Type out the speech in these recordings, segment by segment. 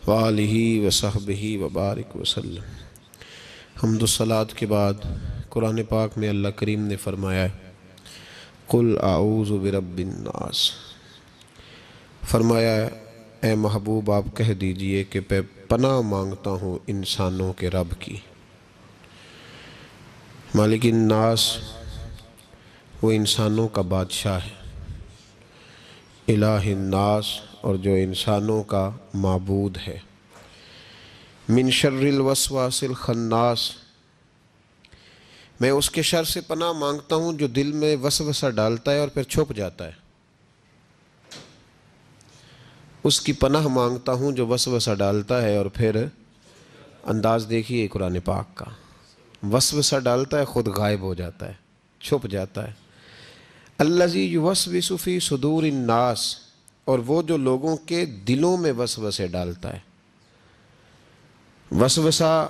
وآلہ وصحبہ وبارک وسلم۔ حمد و صلات کے بعد قرآن پاک میں اللہ کریم نے فرمایا ہے قل اعوذ برب الناس، فرمایا ہے اے محبوب آپ کہہ دیجئے کہ میں پناہ مانگتا ہوں انسانوں کے رب کی۔ مالک الناس وہ انسانوں کا بادشاہ ہے، الہ الناس اور جو انسانوں کا معبود ہے، من شر الوسواس الخناس میں اس کے شر سے پناہ مانگتا ہوں جو دل میں وسوسہ ڈالتا ہے اور پھر چھپ جاتا ہے۔ اس کی پناہ مانگتا ہوں جو وسوسہ ڈالتا ہے اور پھر انداز دیکھیے قرآن پاک کا، وسوسہ ڈالتا ہے خود غائب ہو جاتا ہے، چھپ جاتا ہے۔ الذی یوسوس فی صدور الناس، اور وہ جو لوگوں کے دلوں میں وسوسے ڈالتا ہے۔ وسوسہ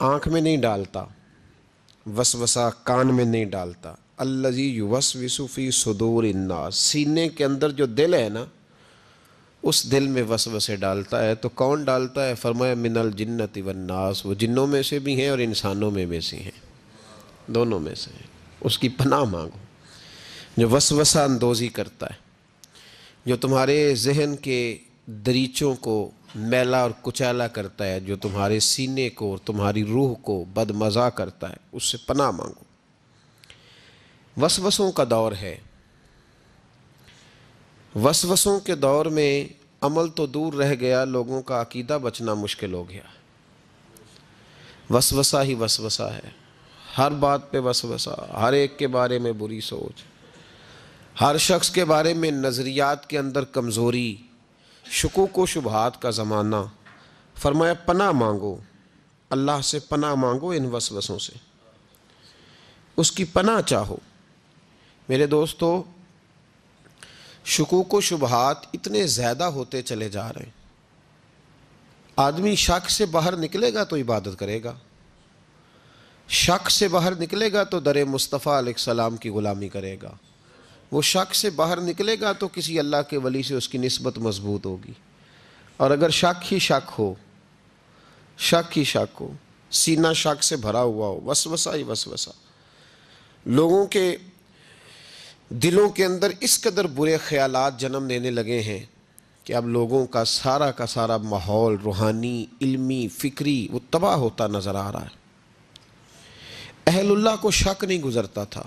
آنکھ میں نہیں ڈالتا، وسوسہ کان میں نہیں ڈالتا، الذی یوسوس فی صدور الناس، سینے کے اندر جو دل ہے نا اس دل میں وسوسے ڈالتا ہے۔ تو کون ڈالتا ہے؟ فرمایا من الجنۃ والناس، وہ جنوں میں سے بھی ہیں اور انسانوں میں سے ہیں، دونوں میں سے ہیں۔ اس کی پناہ مانگو جو وسوسہ اندوزی کرتا ہے، جو تمہارے ذہن کے دریچوں کو میلا اور کچیلا کرتا ہے، جو تمہارے سینے کو اور تمہاری روح کو بدمزہ کرتا ہے، اس سے پناہ مانگو۔ وسوسوں کا دور ہے، وسوسوں کے دور میں عمل تو دور رہ گیا، لوگوں کا عقیدہ بچنا مشکل ہو گیا۔ وسوسہ ہی وسوسہ ہے، ہر بات پہ وسوسہ، ہر ایک کے بارے میں بری سوچ، ہر شخص کے بارے میں نظریات کے اندر کمزوری، شکوک و شبہات کا زمانہ۔ فرمایا پناہ مانگو، اللہ سے پناہ مانگو ان وسوسوں سے، اس کی پناہ چاہو۔ میرے دوستو، شکوک و شبہات اتنے زیادہ ہوتے چلے جا رہے ہیں، آدمی شک سے باہر نکلے گا تو عبادت کرے گا، شک سے باہر نکلے گا تو در مصطفیٰ علیہ السلام کی غلامی کرے گا، وہ شک سے باہر نکلے گا تو کسی اللہ کے ولی سے اس کی نسبت مضبوط ہوگی۔ اور اگر شک ہی شک ہو، شک ہی شک ہو، سینہ شک سے بھرا ہوا ہو، وسوسہ ہی وسوسہ، لوگوں کے دلوں کے اندر اس قدر برے خیالات جنم لینے لگے ہیں کہ اب لوگوں کا سارا ماحول روحانی، علمی، فکری وہ تباہ ہوتا نظر آ رہا ہے۔ اہل اللہ کو شک نہیں گزرتا تھا۔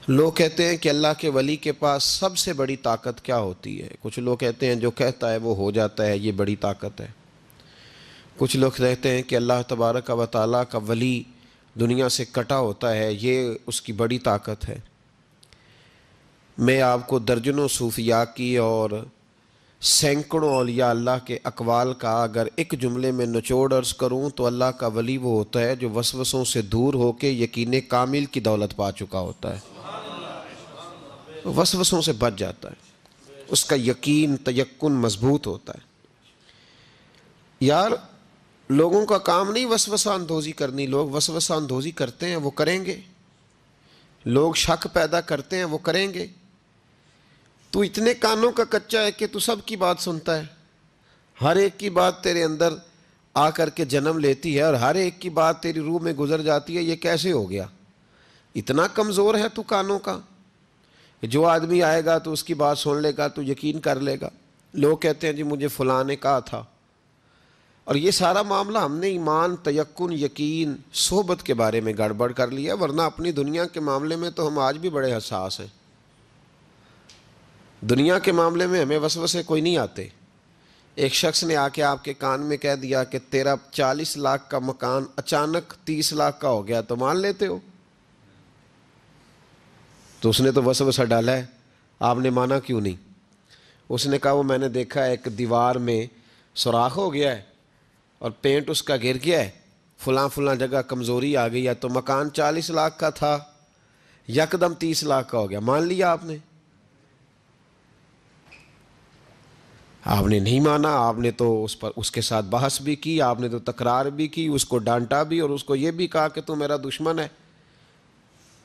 لوگ کہتے ہیں کہ اللہ کے ولی کے پاس سب سے بڑی طاقت کیا ہوتی ہے؟ کچھ لوگ کہتے ہیں جو کہتا ہے وہ ہو جاتا ہے، یہ بڑی طاقت ہے۔ کچھ لوگ کہتے ہیں کہ اللہ تبارک و تعالیٰ کا ولی دنیا سے کٹا ہوتا ہے، یہ اس کی بڑی طاقت ہے۔ میں آپ کو درجنوں صوفیاء کی اور سینکڑوں اولیاء اللہ کے اقوال کا اگر ایک جملے میں نچوڑ عرض کروں تو اللہ کا ولی وہ ہوتا ہے جو وسوسوں سے دور ہو کے یقین کامل کی دولت پا چکا ہوتا ہے، وسوسوں سے بچ جاتا ہے، اس کا یقین تیقن مضبوط ہوتا ہے۔ یار لوگوں کا کام نہیں وسوسہ اندوزی کرنی، لوگ وسوسہ اندوزی کرتے ہیں وہ کریں گے، لوگ شک پیدا کرتے ہیں وہ کریں گے۔ تو اتنے کانوں کا کچا ہے کہ تو سب کی بات سنتا ہے، ہر ایک کی بات تیرے اندر آ کر کے جنم لیتی ہے اور ہر ایک کی بات تیری روح میں گزر جاتی ہے۔ یہ کیسے ہو گیا؟ اتنا کمزور ہے تو کانوں کا، جو آدمی آئے گا تو اس کی بات سن لے گا تو یقین کر لے گا۔ لوگ کہتے ہیں جی مجھے فلاں نے کہا تھا، اور یہ سارا معاملہ ہم نے ایمان، تیقن، یقین، صحبت کے بارے میں گڑبڑ کر لیا، ورنہ اپنی دنیا کے معاملے میں تو ہم آج بھی بڑے حساس ہیں۔ دنیا کے معاملے میں ہمیں وسوسے کوئی نہیں آتے۔ ایک شخص نے آ کے آپ کے کان میں کہہ دیا کہ تیرا 40 لاکھ کا مکان اچانک 30 لاکھ کا ہو گیا، تو مان لیتے ہو؟ تو اس نے تو وسوسہ ڈالا ہے، آپ نے مانا کیوں نہیں؟ اس نے کہا وہ میں نے دیکھا ہے ایک دیوار میں سوراخ ہو گیا ہے اور پینٹ اس کا گر گیا ہے، فلاں جگہ کمزوری آ گئی ہے، تو مکان 40 لاکھ کا تھا یکدم 30 لاکھ کا ہو گیا، مان لیا آپ نے؟ آپ نے نہیں مانا، آپ نے تو اس کے ساتھ بحث بھی کی، آپ نے تو تکرار بھی کی، اس کو ڈانٹا بھی اور اس کو یہ بھی کہا کہ تو میرا دشمن ہے۔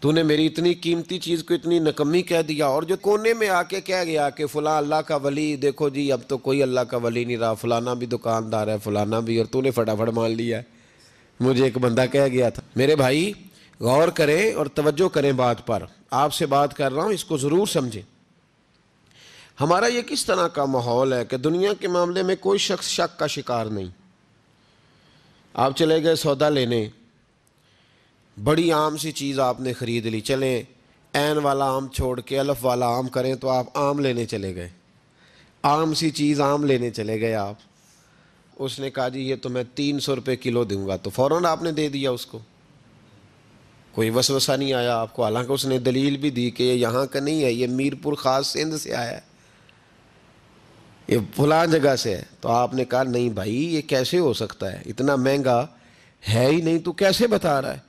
تو نے میری اتنی قیمتی چیز کو اتنی نکمی کہہ دیا. اور جو کونے میں آ کے کہہ گیا کہ فلاں اللہ کا ولی، دیکھو جی اب تو کوئی اللہ کا ولی نہیں رہا، فلانا بھی دکاندار ہے، فلانا بھی، اور تو نے فٹافٹ مان لیا ہے. مجھے ایک بندہ کہہ گیا تھا. میرے بھائی غور کریں اور توجہ کریں بات پر، آپ سے بات کر رہا ہوں، اس کو ضرور سمجھیں. ہمارا یہ کس طرح کا ماحول ہے کہ دنیا کے معاملے میں کوئی شخص شک کا شکار نہیں. آپ چلے گئے سودا لینے، بڑی عام سی چیز آپ نے خرید لی، چلیں عین والا آم چھوڑ کے الف والا آم کریں تو آپ آم لینے چلے گئے، عام سی چیز آم لینے چلے گئے آپ. اس نے کہا جی یہ تو میں 300 روپے کلو دوں گا، تو فوراً آپ نے دے دیا اس کو، کوئی وسوسہ نہیں آیا آپ کو، حالانکہ اس نے دلیل بھی دی کہ یہ یہاں کا نہیں ہے، یہ میر پور خاص سندھ سے آیا ہے، یہ فلاں جگہ سے ہے. تو آپ نے کہا نہیں بھائی یہ کیسے ہو سکتا ہے، اتنا مہنگا ہے ہی نہیں، تو کیسے بتا رہا ہے.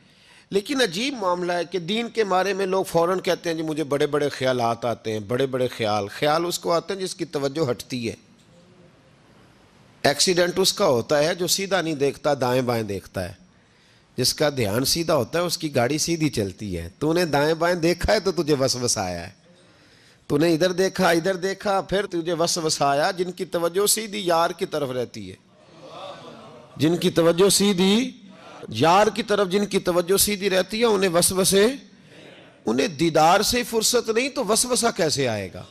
لیکن عجیب معاملہ ہے کہ دین کے بارے میں لوگ فوراً کہتے ہیں جی مجھے بڑے بڑے خیالات آتے ہیں، بڑے بڑے خیال اس کو آتے ہیں جس کی توجہ ہٹتی ہے. ایکسیڈنٹ اس کا ہوتا ہے جو سیدھا نہیں دیکھتا، دائیں بائیں دیکھتا ہے. جس کا دھیان سیدھا ہوتا ہے اس کی گاڑی سیدھی چلتی ہے. تو نے دائیں بائیں دیکھا ہے تو تجھے وسوسہ آیا ہے، تو نے ادھر دیکھا پھر تجھے وسوسہ آیا. جن کی توجہ سیدھی یار کی طرف رہتی ہے، جن کی توجہ سیدھی یار کی طرف، جن کی توجہ سیدھی رہتی ہے، انہیں وسوسے، انہیں دیدار سے فرصت نہیں تو وسوسہ کیسے آئے گا.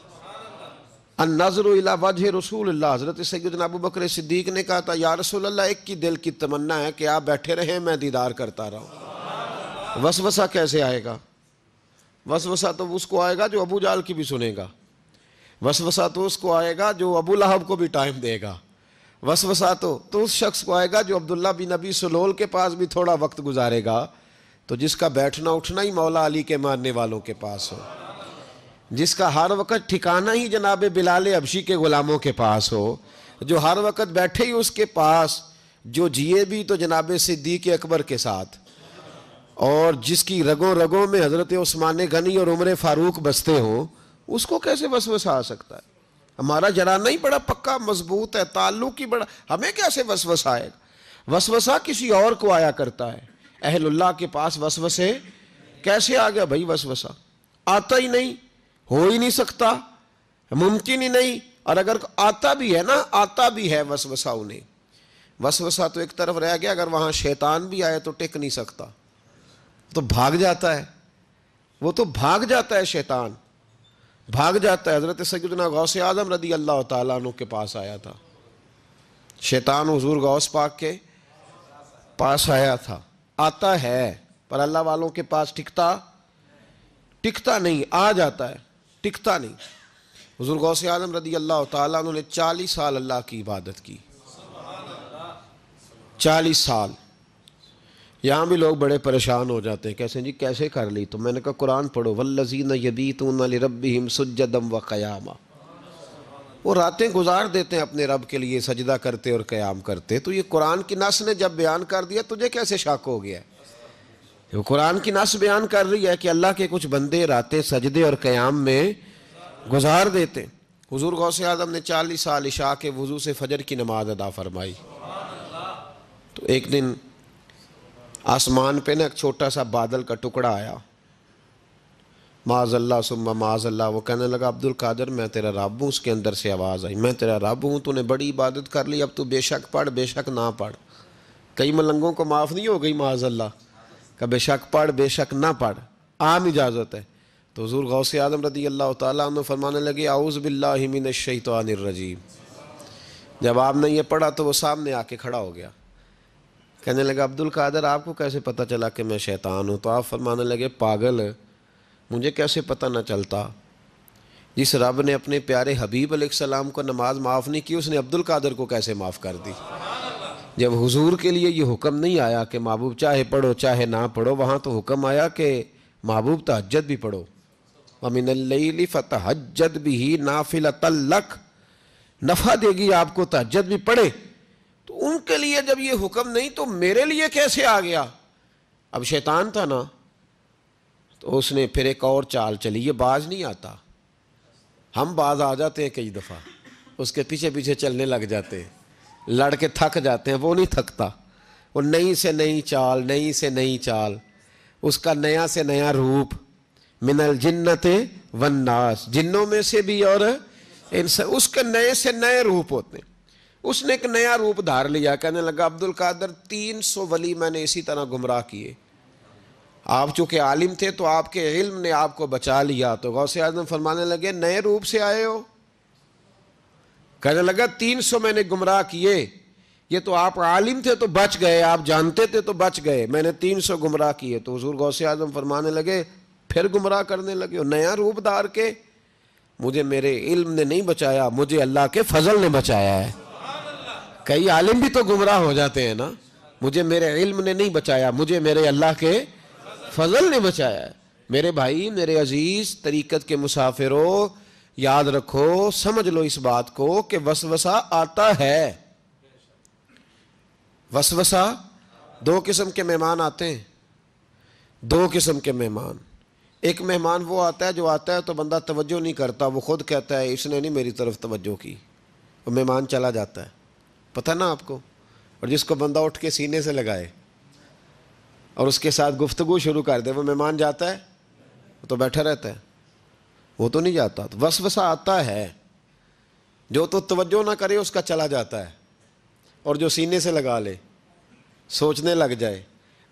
النظر الی وجہ رسول اللہ، حضرت سیدنا ابو بکر صدیق نے کہا تھا یا رسول اللہ ایک کی دل کی تمنا ہے کہ آپ بیٹھے رہیں میں دیدار کرتا رہوں. وسوسہ کیسے آئے گا؟ وسوسہ تو اس کو آئے گا جو ابو جہل کی بھی سنے گا، وسوسہ تو اس کو آئے گا جو ابو لہب کو بھی ٹائم دے گا، وسوسہ تو اس شخص کو آئے گا جو عبداللہ بن ابی سلول کے پاس بھی تھوڑا وقت گزارے گا، تو جس کا بیٹھنا اٹھنا ہی مولا علی کے ماننے والوں کے پاس ہو، جس کا ہر وقت ٹھکانہ ہی جناب بلال حبشی کے غلاموں کے پاس ہو، جو ہر وقت بیٹھے ہی اس کے پاس، جو جیے بھی تو جناب صدیق اکبر کے ساتھ، اور جس کی رگوں رگوں میں حضرت عثمان غنی اور عمر فاروق بستے ہوں، اس کو کیسے وسوسہ آ سکتا ہے؟ ہمارا جرانہ ہی بڑا پکا مضبوط ہے، تعلق ہی بڑا، ہمیں کیسے وسوسہ آئے گا؟ وسوسہ کسی اور کو آیا کرتا ہے. اہل اللہ کے پاس وسوسے کیسے آ گیا بھائی؟ وسوسہ آتا ہی نہیں، ہو ہی نہیں سکتا، ممکن ہی نہیں. اور اگر آتا بھی ہے نا، آتا بھی ہے وسوسہ انہیں، وسوسہ تو ایک طرف رہ گیا، اگر وہاں شیطان بھی آئے تو ٹک نہیں سکتا، تو بھاگ جاتا ہے، وہ تو بھاگ جاتا ہے، شیطان بھاگ جاتا ہے. حضرت سیدنا غوث اعظم رضی اللہ تعالیٰ عنہ کے پاس آیا تھا شیطان، حضور غوث پاک کے پاس آیا تھا. آتا ہے پر اللہ والوں کے پاس ٹکتا نہیں، آ جاتا ہے ٹکتا نہیں. حضور غوث اعظم رضی اللہ تعالیٰ عنہ نے 40 سال اللہ کی عبادت کی، 40 سال. یہاں بھی لوگ بڑے پریشان ہو جاتے ہیں، کیسے جی کیسے کر لی؟ تو میں نے کہا قرآن پڑھو، والذین یبیتون لربہم سجدا وقیاما، وہ راتیں گزار دیتے ہیں اپنے رب کے لیے سجدہ کرتے اور قیام کرتے. تو یہ قرآن کی نص نے جب بیان کر دیا، تجھے کیسے شک ہو گیا؟ وہ قرآن کی نص بیان کر رہی ہے کہ اللہ کے کچھ بندے راتیں سجدے اور قیام میں گزار دیتے. حضور غوث اعظم نے 40 سال عشاء کے وضو سے فجر کی نماز ادا فرمائی. تو ایک دن آسمان پہ نا ایک چھوٹا سا بادل کا ٹکڑا آیا، معاذ اللہ ثم معاذ اللہ. وہ کہنے لگا عبد القادر میں تیرا رب ہوں. اس کے اندر سے آواز آئی میں تیرا رب ہوں، تو نے بڑی عبادت کر لی، اب تو بے شک پڑھ بے شک نہ پڑھ. کئی ملنگوں کو معاف نہیں ہو گئی معاذ اللہ کہ بے شک پڑھ بے شک نہ پڑھ، عام اجازت ہے. تو حضور غوث اعظم رضی اللہ تعالیٰ عنہ فرمانے لگے اعوذ باللہ من الشیطان الرجیم. جب آپ نے یہ پڑھا تو وہ سامنے آ کے کھڑا ہو گیا، کہنے لگا عبد القادر آپ کو کیسے پتہ چلا کہ میں شیطان ہوں؟ تو آپ فرمانے لگے پاگل، مجھے کیسے پتہ نہ چلتا؟ جس رب نے اپنے پیارے حبیب علیہ السلام کو نماز معاف نہیں کی، اس نے عبد القادر کو کیسے معاف کر دی؟ جب حضور کے لیے یہ حکم نہیں آیا کہ محبوب چاہے پڑھو چاہے نہ پڑھو، وہاں تو حکم آیا کہ محبوب تہجد بھی پڑھو، وَمِنَ اللَّيْلِ فَتَہَجَّدْ بِهِ نَافِلَةً لَكَ، نفع دے گی آپ کو، تہجد بھی پڑھے. تو ان کے لیے جب یہ حکم نہیں تو میرے لیے کیسے آ گیا؟ اب شیطان تھا نا، تو اس نے پھر ایک اور چال چلی. یہ باز نہیں آتا، ہم باز آ جاتے ہیں کئی دفعہ، اس کے پیچھے پیچھے چلنے لگ جاتے ہیں، لڑ کے تھک جاتے ہیں. وہ نہیں تھکتا، وہ نئی سے نئی چال، نئی سے نئی چال. اس کا نیا سے نیا روپ، من الجنت والناس، جنوں میں سے بھی اور اس کے نئے سے نئے روپ ہوتے ہیں۔ اس نے ایک نیا روپ دھار لیا، کہنے لگا عبد القادر 300 ولی میں نے اسی طرح گمراہ کیے، آپ چونکہ عالم تھے تو آپ کے علم نے آپ کو بچا لیا۔ تو غوث اعظم فرمانے لگے نئے روپ سے آئے ہو؟ کہنے لگا 300 میں نے گمراہ کیے، یہ تو آپ عالم تھے تو بچ گئے، آپ جانتے تھے تو بچ گئے، میں نے 300 گمراہ کیے۔ تو حضور غوث اعظم فرمانے لگے پھر گمراہ کرنے لگے ہو نیا روپ دھار کے؟ مجھے میرے علم نے نہیں بچایا، مجھے اللہ کے فضل نے بچایا ہے۔ کئی عالم بھی تو گمراہ ہو جاتے ہیں نا، مجھے میرے علم نے نہیں بچایا، مجھے میرے اللہ کے فضل نے بچایا ہے۔ میرے بھائی، میرے عزیز طریقت کے مسافروں، یاد رکھو، سمجھ لو اس بات کو کہ وسوسہ آتا ہے۔ وسوسہ، دو قسم کے مہمان آتے ہیں، دو قسم کے مہمان۔ ایک مہمان وہ آتا ہے جو آتا ہے تو بندہ توجہ نہیں کرتا، وہ خود کہتا ہے اس نے نہیں میری طرف توجہ کی، وہ مہمان چلا جاتا ہے، پتہ نا آپ کو۔ اور جس کو بندہ اٹھ کے سینے سے لگائے اور اس کے ساتھ گفتگو شروع کر دے، وہ مہمان جاتا ہے؟ وہ تو بیٹھا رہتا ہے، وہ تو نہیں جاتا۔ تو وسوسہ آتا ہے، جو تو توجہ نہ کرے اس کا چلا جاتا ہے، اور جو سینے سے لگا لے، سوچنے لگ جائے،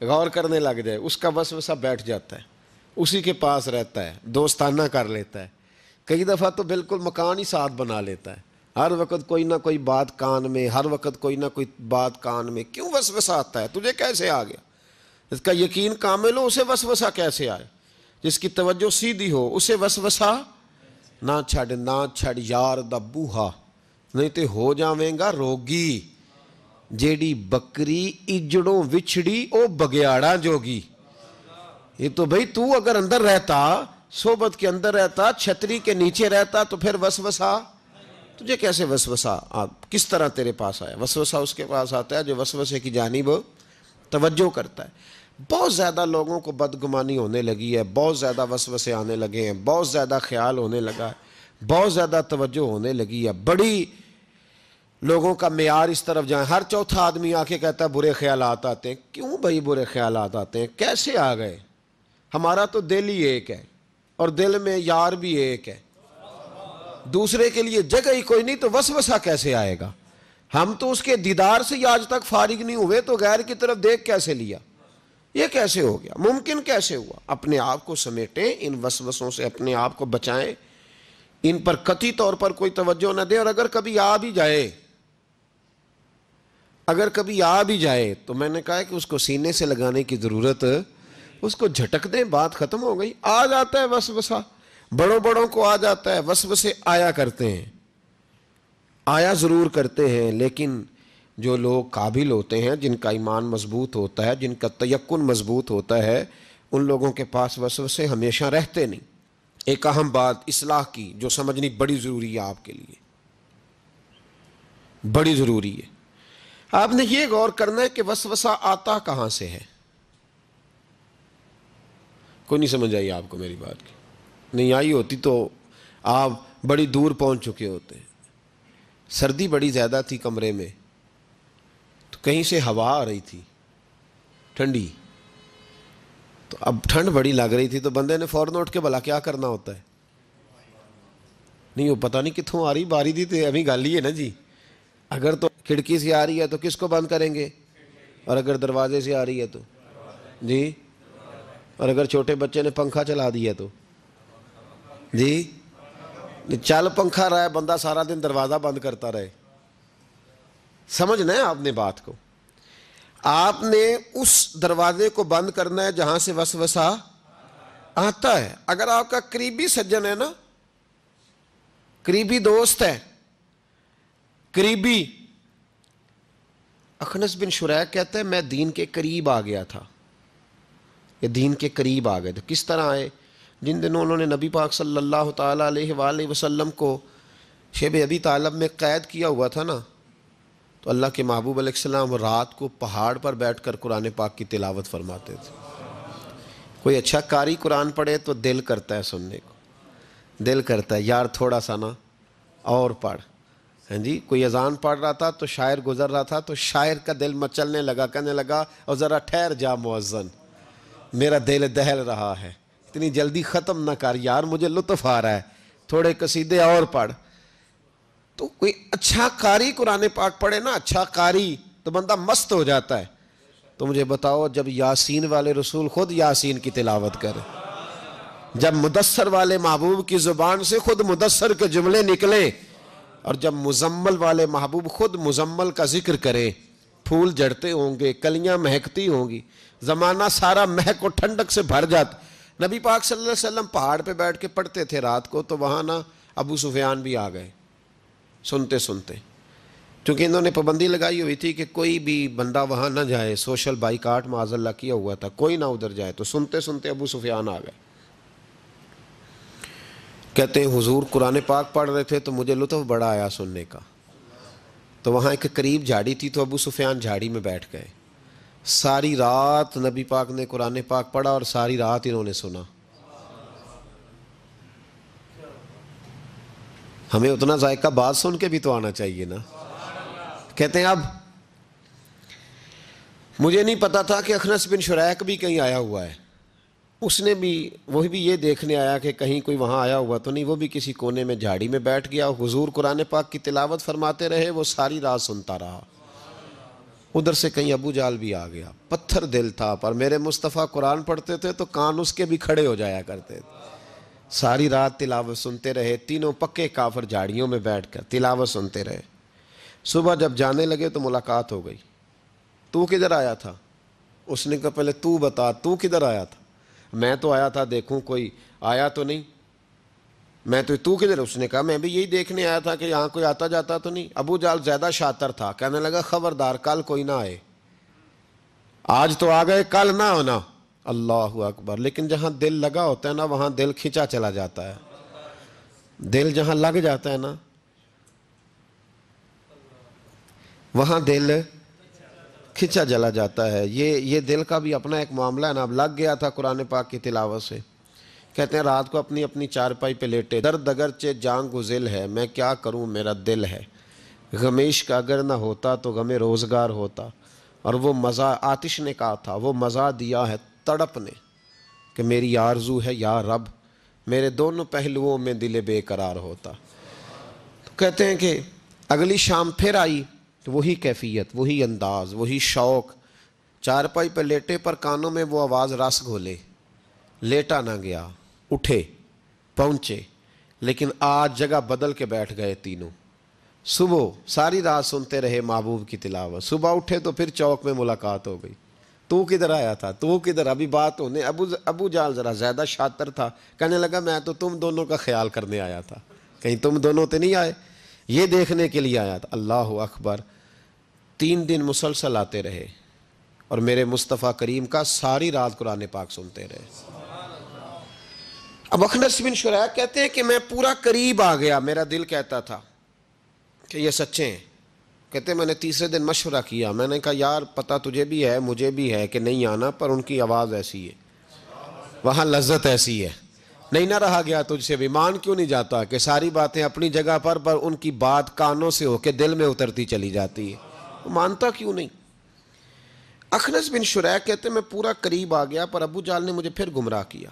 غور کرنے لگ جائے، اس کا وسوسہ بیٹھ جاتا ہے، اسی کے پاس رہتا ہے، دوستانہ کر لیتا ہے، کئی دفعہ تو بالکل مکان ہی ساتھ بنا لیتا ہے، ہر وقت کوئی نہ کوئی بات کان میں، ہر وقت کوئی نہ کوئی بات کان میں۔ کیوں وسوسہ آتا ہے؟ تجھے کیسے آ گیا؟ اس کا یقین کامل ہو، اسے وسوسہ کیسے آئے؟ جس کی توجہ سیدھی ہو اسے وسوسہ نہ چھڑ یار دا بوہا، نہیں تے ہو جاویں گا روگی، جیڑی بکری اجڑوں وچھڑی او بگیاڑا جوگی۔ یہ تو بھئی تو اگر اندر رہتا، صحبت کے اندر رہتا، چھتری کے نیچے رہتا، تو پھر وسوسہ تجھے کیسے وسوسہ کس طرح تیرے پاس آیا؟ وسوسہ اس کے پاس آتا ہے جو وسوسے کی جانب توجہ کرتا ہے۔ بہت زیادہ لوگوں کو بدگمانی ہونے لگی ہے، بہت زیادہ وسوسے آنے لگے ہیں، بہت زیادہ خیال ہونے لگا ہے، بہت زیادہ توجہ ہونے لگی ہے، بڑی لوگوں کا معیار اس طرف جائیں۔ ہر چوتھا آدمی آ کے کہتا ہے برے خیالات آتے ہیں۔ کیوں بھائی برے خیالات آتے ہیں؟ کیسے آ گئے؟ ہمارا تو دل ہی ایک ہے، اور دل میں یار بھی ایک ہے، دوسرے کے لیے جگہ ہی کوئی نہیں، تو وسوسہ کیسے آئے گا؟ ہم تو اس کے دیدار سے آج تک فارغ نہیں ہوئے، تو غیر کی طرف دیکھ کیسے لیا؟ یہ کیسے ہو گیا؟ ممکن کیسے ہوا؟ اپنے آپ کو سمیٹیں، ان وسوسوں سے اپنے آپ کو بچائیں، ان پر قطعی طور پر کوئی توجہ نہ دیں۔ اور اگر کبھی آ بھی جائے تو میں نے کہا کہ اس کو سینے سے لگانے کی ضرورت، اس کو جھٹک دیں، بات ختم ہو گئی۔ آ جاتا ہے وسوسہ، بڑوں کو آ جاتا ہے، وسوسے آیا کرتے ہیں، آیا ضرور کرتے ہیں، لیکن جو لوگ قابل ہوتے ہیں، جن کا ایمان مضبوط ہوتا ہے، جن کا تیقن مضبوط ہوتا ہے، ان لوگوں کے پاس وسوسے ہمیشہ رہتے نہیں۔ ایک اہم بات اصلاح کی جو سمجھنی بڑی ضروری ہے، آپ کے لیے بڑی ضروری ہے۔ آپ نے یہ غور کرنا ہے کہ وسوسہ آتا کہاں سے ہے۔ کوئی نہیں سمجھ آئی آپ کو میری بات کی؟ نہیں آئی ہوتی تو آپ بڑی دور پہنچ چکے ہوتے ہیں۔ سردی بڑی زیادہ تھی کمرے میں، تو کہیں سے ہوا آ رہی تھی ٹھنڈی، تو اب ٹھنڈ بڑی لگ رہی تھی، تو بندے نے فوراً اٹھ کے بھلا کیا کرنا ہوتا ہے؟ نہیں، وہ پتہ نہیں کتوں آ رہی، باری دی تو ابھی گل ہی ہے نا جی۔ اگر تو کھڑکی سے آ رہی ہے تو کس کو بند کریں گے؟ اور اگر دروازے سے آ رہی ہے تو جی، اور اگر چھوٹے بچے نے پنکھا چلا دیا تو جی، چل پنکھا رہا ہے، بندہ سارا دن دروازہ بند کرتا رہے؟ سمجھنا ہے آپ نے بات کو۔ آپ نے اس دروازے کو بند کرنا ہے جہاں سے وسوسہ آتا ہے۔ اگر آپ کا قریبی سجن ہے نا، قریبی دوست ہے، قریبی، اخنس بن شریح کہتا ہے میں دین کے قریب آ گیا تھا، یہ دین کے قریب آ گئے تھے۔ کس طرح آئے؟ جن دنوں انہوں نے نبی پاک صلی اللہ تعالیٰ علیہ وآلہ وسلم کو شیب ابی طالب میں قید کیا ہوا تھا نا، تو اللہ کے محبوب علیہ السلام رات کو پہاڑ پر بیٹھ کر قرآن پاک کی تلاوت فرماتے تھے۔ کوئی اچھا قاری قرآن پڑھے تو دل کرتا ہے سننے کو، دل کرتا ہے یار تھوڑا سا نا اور پڑھ۔ ہاں جی، کوئی اذان پڑھ رہا تھا تو شاعر گزر رہا تھا، تو شاعر کا دل مچلنے لگا، کہنے لگا اور ذرا ٹھہر جا مؤذن، میرا دل دہل رہا ہے، اتنی جلدی ختم نہ کر یار، مجھے لطف آ رہا ہے، تھوڑے قصیدے اور پڑھ۔ تو کوئی اچھا قاری قرآن پاک پڑھے نا، اچھا قاری، تو بندہ مست ہو جاتا ہے۔ تو مجھے بتاؤ جب یاسین والے رسول خود یاسین کی تلاوت کرے، جب مدثر والے محبوب کی زبان سے خود مدثر کے جملے نکلیں، اور جب مزمل والے محبوب خود مزمل کا ذکر کرے، پھول جڑتے ہوں گے، کلیاں مہکتی ہوں گی، زمانہ سارا مہک و ٹھنڈک سے بھر جاتا۔ نبی پاک صلی اللہ علیہ وسلم پہاڑ پہ بیٹھ کے پڑھتے تھے رات کو، تو وہاں نا ابو سفیان بھی آ گئے سنتے سنتے، کیونکہ انہوں نے پابندی لگائی ہوئی تھی کہ کوئی بھی بندہ وہاں نہ جائے، سوشل بائیکاٹ معاذ اللہ کیا ہوا تھا، کوئی نہ ادھر جائے۔ تو سنتے سنتے ابو سفیان آ گئے، کہتے ہیں حضور قرآن پاک پڑھ رہے تھے تو مجھے لطف بڑا آیا سننے کا۔ تو وہاں ایک قریب جھاڑی تھی، تو ابو سفیان جھاڑی میں بیٹھ گئے، ساری رات نبی پاک نے قرآن پاک پڑھا اور ساری رات انہوں نے سنا۔ ہمیں اتنا ذائقہ بات سن کے بھی تو آنا چاہیے نا۔ کہتے ہیں اب مجھے نہیں پتا تھا کہ اخنس بن شریک بھی کہیں آیا ہوا ہے، اس نے بھی، وہی بھی یہ دیکھنے آیا کہ کہیں کوئی وہاں آیا ہوا تو نہیں، وہ بھی کسی کونے میں جھاڑی میں بیٹھ گیا، حضور قرآن پاک کی تلاوت فرماتے رہے، وہ ساری رات سنتا رہا۔ ادھر سے کہیں ابو جال بھی آ گیا، پتھر دل تھا، پر میرے مصطفیٰ قرآن پڑھتے تھے تو کان اس کے بھی کھڑے ہو جایا کرتے تھے، ساری رات تلاوت سنتے رہے، تینوں پکے کافر جھاڑیوں میں بیٹھ کر تلاوت سنتے رہے۔ صبح جب جانے لگے تو ملاقات ہو گئی، تو کدھر آیا تھا؟ اس نے کہا پہلے تو بتا، تو کدھر آیا تھا؟ میں تو آیا تھا دیکھوں کوئی آیا تو نہیں، میں تو کدھر؟ اس نے کہا میں بھی یہی دیکھنے آیا تھا کہ یہاں کوئی آتا جاتا تو نہیں۔ ابو جال زیادہ شاطر تھا، کہنے لگا خبردار کل کوئی نہ آئے، آج تو آ گئے کل نہ ہونا۔ اللہ اکبر۔ لیکن جہاں دل لگا ہوتا ہے نا وہاں دل کھینچا چلا جاتا ہے، دل جہاں لگ جاتا ہے نا وہاں دل کھینچا چلا جاتا ہے۔ یہ دل کا بھی اپنا ایک معاملہ ہے نا۔ اب لگ گیا تھا قرآن پاک کی تلاوت سے۔ کہتے ہیں رات کو اپنی اپنی چارپائی پہ لیٹے، درد اگرچہ جان گزل ہے، میں کیا کروں میرا دل ہے، غمیش کا اگر نہ ہوتا تو غم روزگار ہوتا۔ اور وہ مزہ آتش نے کہا تھا، وہ مزہ دیا ہے تڑپ نے کہ میری آرزو ہے یا رب میرے دونوں پہلوؤں میں دل بے قرار ہوتا۔ تو کہتے ہیں کہ اگلی شام پھر آئی تو وہی کیفیت، وہی انداز، وہی شوق، چارپائی پہ لیٹے پر کانوں میں وہ آواز رس گھولے، لیٹا نہ گیا، اٹھے پہنچے، لیکن آج جگہ بدل کے بیٹھ گئے تینوں۔ صبح ساری رات سنتے رہے محبوب کی تلاوت، صبح اٹھے تو پھر چوک میں ملاقات ہو گئی، تو کدھر آیا تھا، تو کدھر؟ ابھی بات ہونے۔ ابو جال ذرا زیادہ شاطر تھا، کہنے لگا میں تو تم دونوں کا خیال کرنے آیا تھا، کہیں تم دونوں تو نہیں آئے، یہ دیکھنے کے لیے آیا تھا۔ اللہ اکبر۔ 3 دن مسلسل آتے رہے اور میرے مصطفیٰ کریم کا ساری رات قرآن پاک سنتے رہے۔ اب اخنس بن شریک کہتے ہیں کہ میں پورا قریب آ گیا، میرا دل کہتا تھا کہ یہ سچے ہیں۔ کہتے ہیں میں نے تیسرے دن مشورہ کیا، میں نے کہا یار پتہ تجھے بھی ہے مجھے بھی ہے کہ نہیں آنا، پر ان کی آواز ایسی ہے، وہاں لذت ایسی ہے، نہیں نہ رہا گیا تجھ سے بھی۔ مان کیوں نہیں جاتا کہ ساری باتیں اپنی جگہ پر ان کی بات کانوں سے ہو کے دل میں اترتی چلی جاتی ہے، مانتا کیوں نہیں؟ اخنس بن شریک کہتے ہیں میں پورا قریب آ گیا، پر ابو جال نے مجھے پھر گمراہ کیا،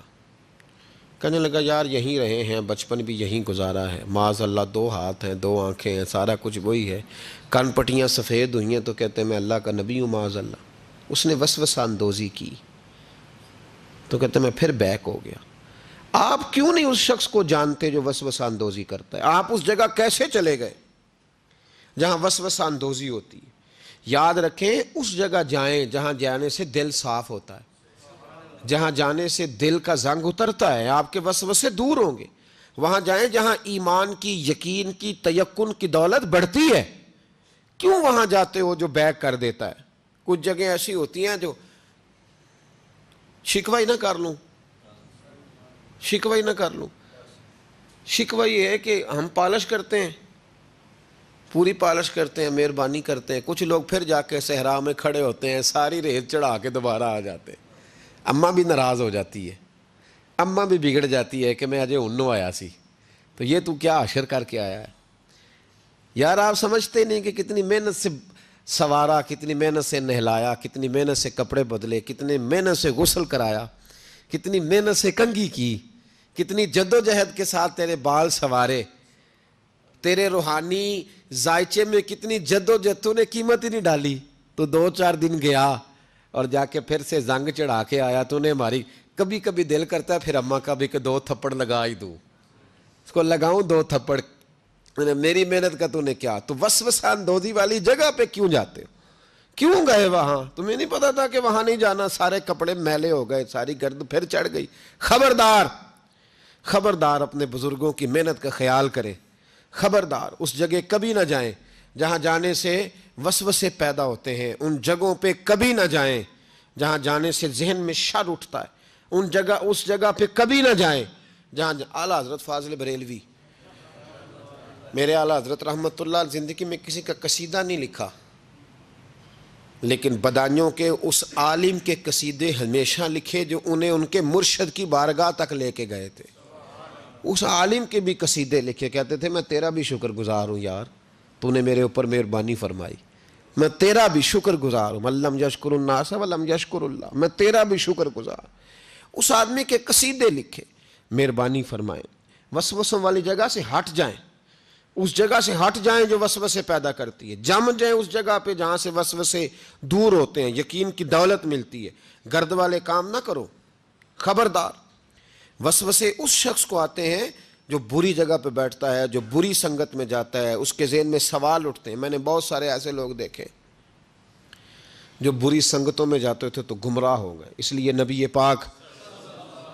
کہنے لگا یار یہیں رہے ہیں، بچپن بھی یہیں گزارا ہے، معاذ اللہ 2 ہاتھ ہیں 2 آنکھیں ہیں، سارا کچھ وہی ہے، کان پٹیاں سفید ہوئی ہیں، تو کہتے ہیں میں اللہ کا نبی ہوں معاذ اللہ۔ اس نے وسوسہ اندوزی کی، تو کہتے ہیں میں پھر بیک ہو گیا۔ آپ کیوں نہیں اس شخص کو جانتے جو وسوسہ اندوزی کرتا ہے؟ آپ اس جگہ کیسے چلے گئے جہاں وسوسہ اندوزی ہوتی ہے؟ یاد رکھیں اس جگہ جائیں جہاں جانے سے دل صاف ہوتا ہے، جہاں جانے سے دل کا زنگ اترتا ہے، آپ کے وسوسے دور ہوں گے۔ وہاں جائیں جہاں ایمان کی، یقین کی، تیقن کی دولت بڑھتی ہے۔ کیوں وہاں جاتے ہو جو بیک کر دیتا ہے؟ کچھ جگہیں ایسی ہوتی ہیں جو شکوہ ہی نہ کر لوں، شکوہ ہی نہ کر لوں۔ شکوہ یہ ہے کہ ہم پالش کرتے ہیں، پوری پالش کرتے ہیں، مہربانی کرتے ہیں، کچھ لوگ پھر جا کے صحرا میں کھڑے ہوتے ہیں، ساری ریت چڑھا کے دوبارہ آ جاتے ہیں۔ اماں بھی ناراض ہو جاتی ہے، اماں بھی بگڑ جاتی ہے کہ میں اجے انہوں آیا سی، تو یہ تو کیا حشر کر کے آیا ہے؟ یار آپ سمجھتے نہیں کہ کتنی محنت سے سوارا، کتنی محنت سے نہلایا، کتنی محنت سے کپڑے بدلے، کتنی محنت سے غسل کرایا، کتنی محنت سے کنگھی کی، کتنی جدوجہد کے ساتھ تیرے بال سنوارے، تیرے روحانی ذائچے میں کتنی جدوجہد، تو نے قیمت ہی نہیں ڈالی. تو 2-4 دن گیا اور جا کے پھر سے زنگ چڑھا کے آیا. تو نے ہماری کبھی کبھی دل کرتا ہے پھر اماں کا بھی کہ 2 تھپڑ لگا ہی دوں، اس کو لگاؤں 2 تھپڑ. میری محنت کا تو نے کیا. تو وسوسہ اندوزی والی جگہ پہ کیوں جاتے ہو؟ کیوں گئے وہاں؟ تمہیں نہیں پتا تھا کہ وہاں نہیں جانا؟ سارے کپڑے میلے ہو گئے، ساری گرد پھر چڑھ گئی. خبردار، خبردار اپنے بزرگوں کی محنت کا خیال کرے. خبردار اس جگہ کبھی نہ جائیں جہاں جانے سے وسوسے پیدا ہوتے ہیں. ان جگہوں پہ کبھی نہ جائیں جہاں جانے سے ذہن میں شر اٹھتا ہے. اس جگہ پہ کبھی نہ جائیں جہاں اعلیٰ حضرت فاضل بریلوی، میرے اعلیٰ حضرت رحمت اللہ علیہ، زندگی میں کسی کا قصیدہ نہیں لکھا، لیکن بدانیوں کے اس عالم کے قصیدے ہمیشہ لکھے جو انہیں ان کے مرشد کی بارگاہ تک لے کے گئے تھے. اس عالم کے بھی قصیدے لکھے، کہتے تھے میں تیرا بھی شکر گزار ہوں یار، تو نے میرے اوپر مہربانی فرمائی، میں تیرا بھی شکر گزار ہوں. من لم یشکر الناس ولم یشکر اللہ، میں تیرا بھی شکر گزار. اس آدمی کے قصیدے لکھے، مہربانی فرمائیں. وسوسوں والی جگہ سے ہٹ جائیں، اس جگہ سے ہٹ جائیں جو وسوسے پیدا کرتی ہے. جم جائیں اس جگہ پہ جہاں سے وسوسے دور ہوتے ہیں، یقین کی دولت ملتی ہے. گرد والے کام نہ کرو. خبردار، وسوسے اس شخص کو آتے ہیں جو بری جگہ پہ بیٹھتا ہے، جو بری سنگت میں جاتا ہے. اس کے ذہن میں سوال اٹھتے ہیں. میں نے بہت سارے ایسے لوگ دیکھے جو بری سنگتوں میں جاتے تھے تو گمراہ ہو گئے. اس لیے نبی پاک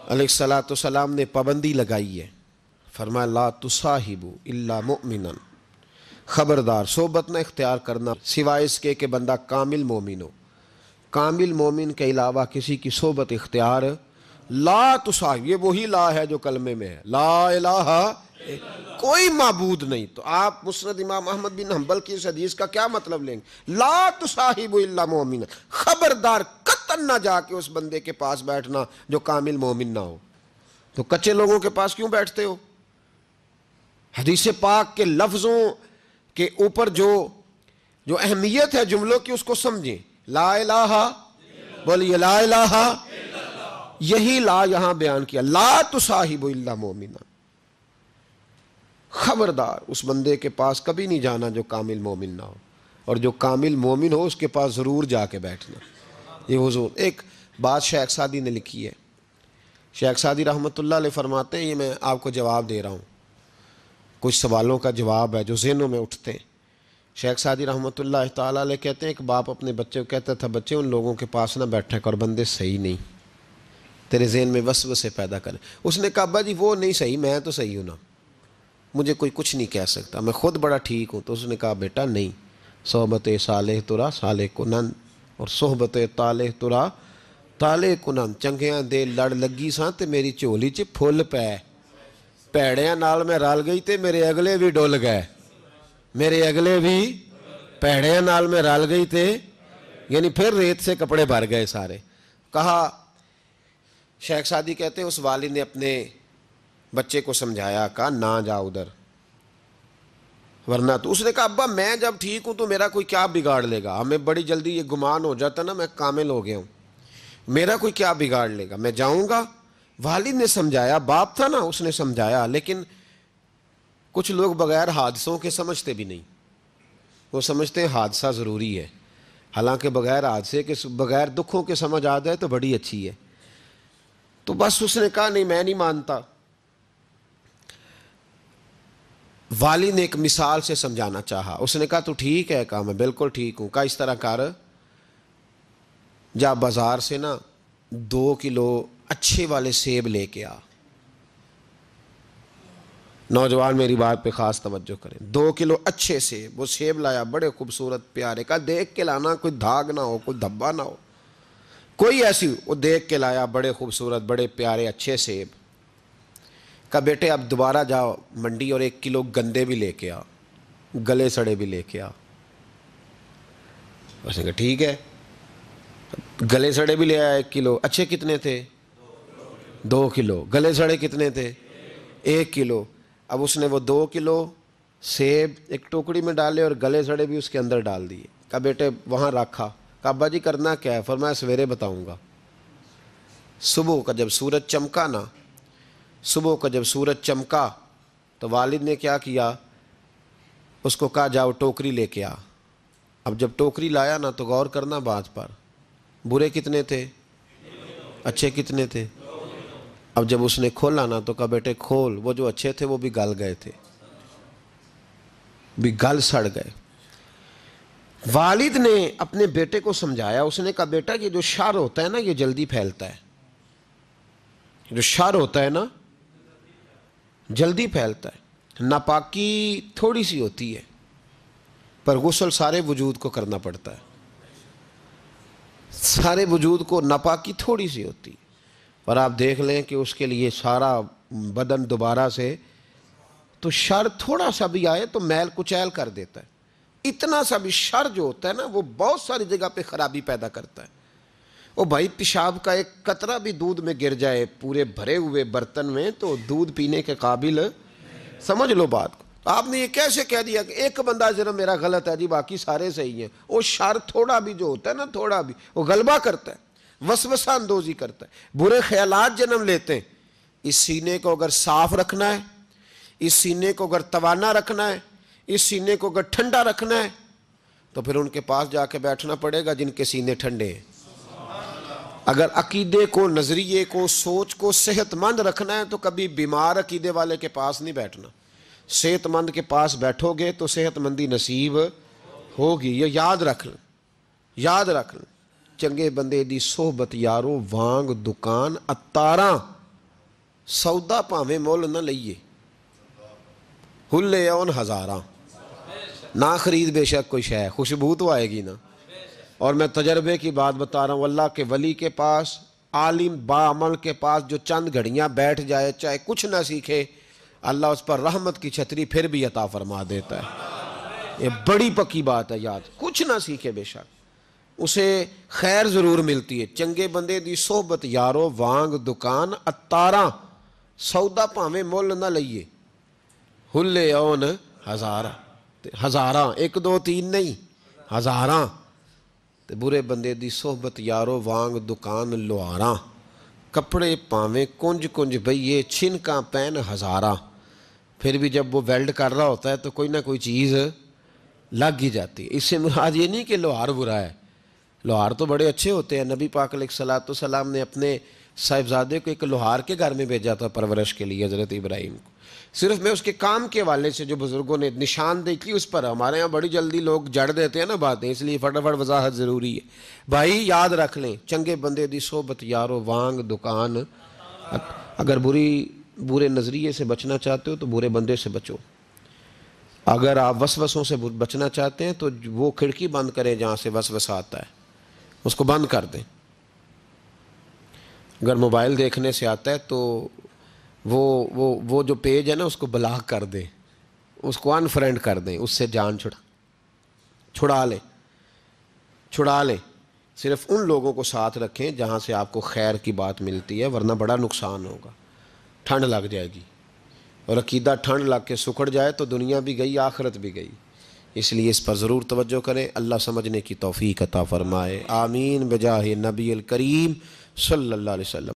علیہ الصلوۃ والسلام نے پابندی لگائی ہے، فرمایا لا تصاحبوا الا مؤمنا، خبردار صحبت نہ اختیار کرنا سوائے اس کے کہ بندہ کامل مومن ہو. کامل مومن کے علاوہ کسی کی صحبت اختیار لا تصاحب. یہ وہی لا ہے جو کلمے میں ہے، لا الہ، کوئی معبود نہیں. تو آپ مسند امام احمد بن حنبل کی اس حدیث کا کیا مطلب لیں گے؟ لا تصاحب الا مومنا، خبردار قطعاً نہ جا کے اس بندے کے پاس بیٹھنا جو کامل مومن نہ ہو. تو کچے لوگوں کے پاس کیوں بیٹھتے ہو؟ حدیث پاک کے لفظوں کے اوپر جو اہمیت ہے جملوں کی اس کو سمجھیں. لا الہ، بولیے لا الہ. یہی لا یہاں بیان کیا، لا تصاحب الا مومنا. خبردار اس بندے کے پاس کبھی نہیں جانا جو کامل مومن نہ ہو، اور جو کامل مومن ہو اس کے پاس ضرور جا کے بیٹھنا. یہ حضور ایک بات شیخ سعدی نے لکھی ہے. شیخ سعدی رحمۃ اللہ علیہ فرماتے ہیں، یہ میں آپ کو جواب دے رہا ہوں، کچھ سوالوں کا جواب ہے جو ذہنوں میں اٹھتے ہیں. شیخ سعدی رحمۃ اللہ تعالیٰ علیہ کہتے ہیں ایک باپ اپنے بچے کو کہتا تھا بچے ان لوگوں کے پاس نہ بیٹھے کر، بندے صحیح نہیں، تیرے ذہن میں وسوسے پیدا کریں. اس نے کہا ابا جی وہ نہیں صحیح، میں تو صحیح ہوں نا، مجھے کوئی کچھ نہیں کہہ سکتا، میں خود بڑا ٹھیک ہوں. تو اس نے کہا بیٹا نہیں، صحبت صالح ترا صالح کنن، اور صحبت طالح ترا طالح کنن. چنگیاں دے لڑ لگی ساں تے میری چولی چ پھل پے، پیڑیاں نال میں رل گئی تے میرے اگلے بھی ڈول گئے، میرے اگلے بھی پیڑیاں نال میں رل گئی تے، یعنی پھر ریت سے کپڑے بھر گئے سارے. کہا شیخ سعدی کہتے ہیں اس والد نے اپنے بچے کو سمجھایا، کہا نہ جا ادھر ورنہ. تو اس نے کہا ابا میں جب ٹھیک ہوں تو میرا کوئی کیا بگاڑ لے گا؟ ہمیں بڑی جلدی یہ گمان ہو جاتا نا میں کامل ہو گیا ہوں، میرا کوئی کیا بگاڑ لے گا، میں جاؤں گا. والد نے سمجھایا، باپ تھا نا اس نے سمجھایا. لیکن کچھ لوگ بغیر حادثوں کے سمجھتے بھی نہیں، وہ سمجھتے ہیں حادثہ ضروری ہے، حالانکہ بغیر حادثے کے بغیر دکھوں کے سمجھ آ جائے تو بڑی اچھی ہے. تو بس اس نے کہا نہیں میں نہیں مانتا. والد نے ایک مثال سے سمجھانا چاہا. اس نے کہا تو ٹھیک ہے، کہا میں بالکل ٹھیک ہوں. کہا اس طرح کر، جا بازار سے نا 2 کلو اچھے والے سیب لے کے آ. نوجوان میری بات پہ خاص توجہ کریں. 2 کلو اچھے سیب. وہ سیب لایا بڑے خوبصورت پیارے. کہا دیکھ کے لانا، کوئی دھاگ نہ ہو، کوئی دھبا نہ ہو، کوئی ایسی. وہ دیکھ کے لایا بڑے خوبصورت بڑے پیارے اچھے سیب. کہا بیٹے اب دوبارہ جاؤ منڈی اور 1 کلو گندے بھی لے کے آ، گلے سڑے بھی لے کے آ. اس نے کہا ٹھیک ہے. گلے سڑے بھی لے آیا 1 کلو. اچھے کتنے تھے؟ 2 کلو. گلے سڑے کتنے تھے؟ 1 کلو. اب اس نے وہ 2 کلو سیب ایک ٹوکری میں ڈالے اور گلے سڑے بھی اس کے اندر ڈال دیے. کہا بیٹے وہاں رکھا. کہا ابا جی کرنا کیا ہے؟ فرمایا سویرے بتاؤں گا. صبح کا جب سورج چمکا نا، صبح کا جب سورج چمکا تو والد نے کیا کیا، اس کو کہا جاؤ ٹوکری لے کے آ۔ اب جب ٹوکری لایا نا تو غور کرنا بات پر، برے کتنے تھے، اچھے کتنے تھے؟ اب جب اس نے کھولا نا تو کہا بیٹے کھول، وہ جو اچھے تھے وہ بھی گل گئے تھے، بھی گل سڑ گئے۔ والد نے اپنے بیٹے کو سمجھایا، اس نے کہا بیٹا یہ جو شر ہوتا ہے نا یہ جلدی پھیلتا ہے، جو شر ہوتا ہے نا جلدی پھیلتا ہے، ناپاکی تھوڑی سی ہوتی ہے پر غسل سارے وجود کو کرنا پڑتا ہے، سارے وجود کو ناپاکی تھوڑی سی ہوتی ہے، اور آپ دیکھ لیں کہ اس کے لیے سارا بدن دوبارہ سے، تو شر تھوڑا سا بھی آئے تو میل کچیل کر دیتا ہے، اتنا سا بھی شر جو ہوتا ہے نا وہ بہت ساری جگہ پہ خرابی پیدا کرتا ہے۔ او بھائی پیشاب کا ایک قطرہ بھی دودھ میں گر جائے پورے بھرے ہوئے برتن میں تو دودھ پینے کے قابل، سمجھ لو بات کو۔ آپ نے یہ کیسے کہہ دیا کہ ایک بندہ ذرا میرا غلط ہے جی باقی سارے صحیح ہیں؟ وہ شر تھوڑا بھی جو ہوتا ہے نا، تھوڑا بھی وہ غلبہ کرتا ہے، وسوسہ اندوزی کرتا ہے، برے خیالات جنم لیتے ہیں۔ اس سینے کو اگر صاف رکھنا ہے، اس سینے کو اگر توانا رکھنا ہے، اس سینے کو اگر ٹھنڈا رکھنا ہے تو پھر ان کے پاس جا کے بیٹھنا پڑے گا جن کے سینے ٹھنڈے ہیں۔ اگر عقیدے کو، نظریے کو، سوچ کو صحت مند رکھنا ہے تو کبھی بیمار عقیدے والے کے پاس نہیں بیٹھنا، صحت مند کے پاس بیٹھو گے تو صحت مندی نصیب ہوگی۔ یہ یاد رکھ لیں، یاد رکھ لیں۔ چنگے بندے دی صحبت یارو وانگ دکان اتاراں، سودا پاویں مول نہ لئیے، ہلے اون ہزاراں، نہ خرید بے شک کوئی شے، خوشبو تو آئے گی نا۔ اور میں تجربے کی بات بتا رہا ہوں، اللہ کے ولی کے پاس، عالم باعمل کے پاس جو چند گھڑیاں بیٹھ جائے چاہے کچھ نہ سیکھے، اللہ اس پر رحمت کی چھتری پھر بھی عطا فرما دیتا ہے۔ یہ بڑی پکی بات ہے، یاد، کچھ نہ سیکھے بے شک اسے خیر ضرور ملتی ہے۔ چنگے بندے دی صحبت یارو وانگ دکان اتاراں، سودا پاویں مول نہ لئیے، ہلے اون ہزاراں، ہزاراں، ایک دو تین نہیں، ہزاراں۔ برے بندے دی صحبت یارو وانگ دکان لواراں، کپڑے پاویں کنج کنج بئیے چھنکاں پین ہزاراں۔ پھر بھی جب وہ ویلڈ کر رہا ہوتا ہے تو کوئی نہ کوئی چیز لگ ہی جاتی ہے۔ اس سے مراد یہ نہیں کہ لوہار برا ہے، لوہار تو بڑے اچھے ہوتے ہیں۔ نبی پاک علیہ السلام نے اپنے صاحبزادے کو ایک لوہار کے گھر میں بھیجا تھا پرورش کے لیے، حضرت ابراہیم کو۔ صرف میں اس کے کام کے حوالے سے جو بزرگوں نے نشاندہی کی اس پر، ہمارے ہاں بڑی جلدی لوگ جڑ دیتے ہیں نا باتیں، اس لیے فٹافٹ وضاحت ضروری ہے۔ بھائی یاد رکھ لیں، چنگے بندے دی صحبت یارو وانگ دکان، اگر برے نظریے سے بچنا چاہتے ہو تو برے بندے سے بچو، اگر آپ وسوسوں سے بچنا چاہتے ہیں تو وہ کھڑکی بند کریں جہاں سے وسوسہ آتا ہے، اس کو بند کر دیں۔ اگر موبائل دیکھنے سے آتا ہے تو وہ جو پیج ہے نا اس کو بلاک کر دیں، اس کو انفرینڈ کر دیں، اس سے جان چھڑا لیں۔ صرف ان لوگوں کو ساتھ رکھیں جہاں سے آپ کو خیر کی بات ملتی ہے، ورنہ بڑا نقصان ہوگا، ٹھنڈ لگ جائے گی، اور عقیدہ ٹھنڈ لگ کے سکڑ جائے تو دنیا بھی گئی، آخرت بھی گئی۔ اس لیے اس پر ضرور توجہ کریں، اللہ سمجھنے کی توفیق عطا فرمائے، آمین بجاہ نبی الکریم صلی اللہ علیہ وسلم۔